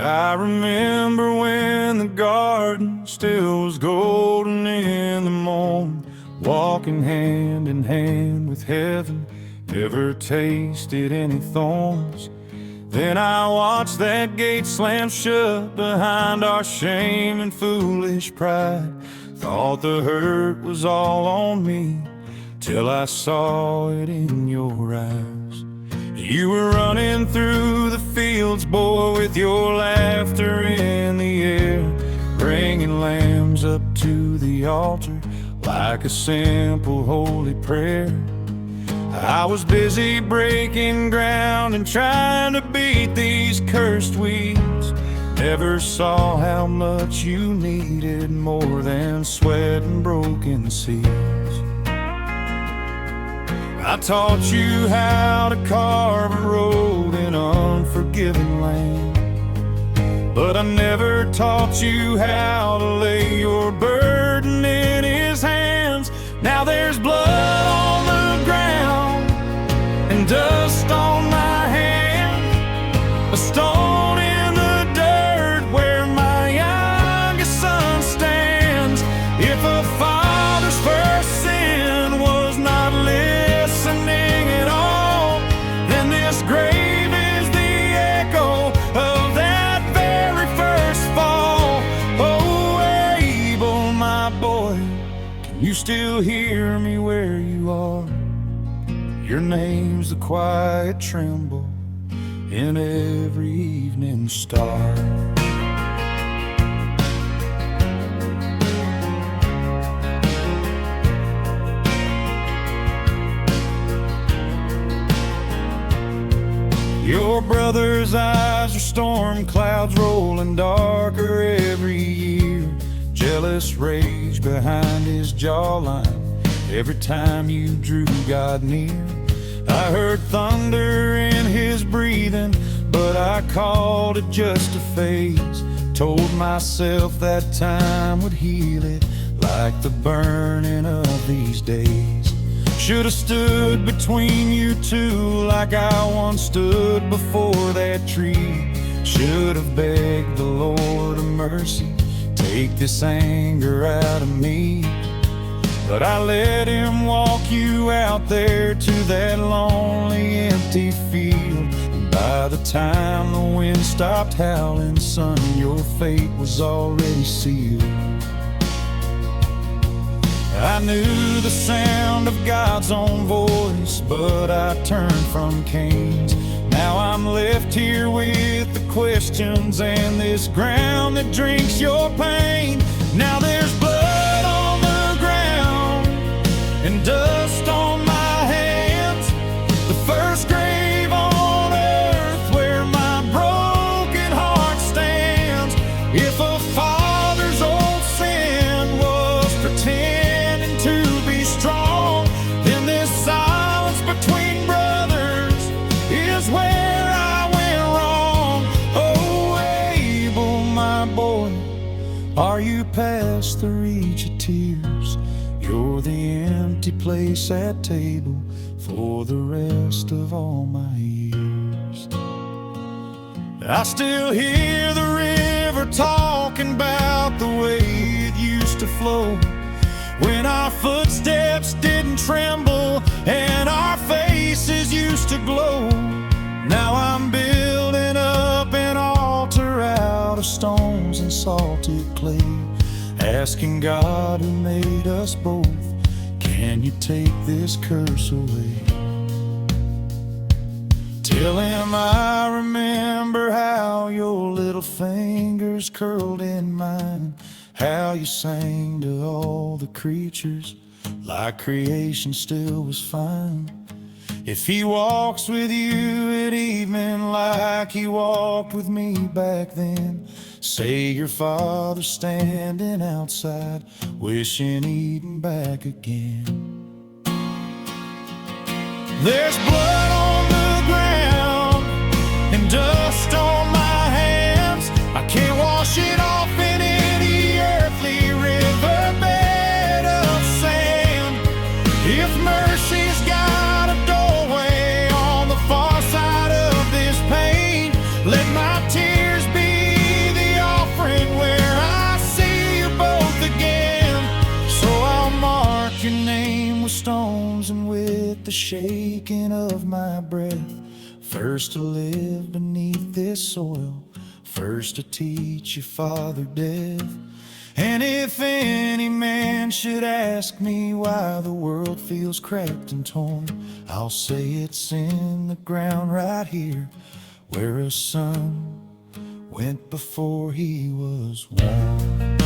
I remember when the garden still was golden in the morn, walking hand in hand with heaven, never tasted any thorns. Then I watched that gate slam shut behind our shame and foolish pride. Thought the hurt was all on me, till I saw it in your eyes. You were running through the fields, boy, with your laughter in the air, bringing lambs up to the altar like a simple holy prayer. I was busy breaking ground and trying to beat these cursed weeds. Never saw how much you needed more than sweat and broken seeds. I taught you how to carve a road in unforgiving land, but I never taught you how to lay your burden in His hands. Now there's blood on the ground and dust on my hand, a stone in the dirt where my youngest son stands. If a father's first sin was not listening at all, then this grave is the echo of that very first fall. Oh, Abel, my boy, can you still hear me where you are? Your name's the quiet tremble in every evening star. Your brother's eyes are storm clouds rolling darker every year. Jealous rage behind his jawline every time you drew God near. I heard thunder in his breathing, but I called it just a phase. Told myself that time would heal it, like the burning of these days. Should've stood between you two like I once stood before that tree. Should've begged the Lord of mercy, take this anger out of me. But I let Him walk you out there to that lonely, empty field. And by the time the wind stopped howling, son, your fate was already sealed. I knew the sound of God's own voice, but I turned from Cain's. Now I'm left here with the questions and this ground that drinks your pain. Now there's blood on the ground and dust on my hands, the first grave on earth where my broken heart stands. If a father's old sin was pretending to be strong, then this silence between brothers is where I went wrong. Oh, Abel, my boy, are you past the reach of tears? You're the empty place at table for the rest of all my years. I still hear the river talking about the way it used to flow, when our footsteps didn't tremble and our faces used to glow. Now I'm building up an altar out of stones and salted clay, asking God who made us both, can you take this curse away? Tell Him I remember how your little fingers curled in mine, how you sang to all the creatures like creation still was fine. If He walks with you at evening like He walked with me back then, say your father's standing outside wishing Eden back again. There's blood on the ground and dust on my hands. I can't wash it off in any earthly riverbed of sand. If mercy's got a doorway on the far side of this pain, let my tears be the shaking of my breath. First to live beneath this soil, first to teach you, Father, death. And if any man should ask me why the world feels cracked and torn, I'll say it's in the ground right here, where a son went before he was born.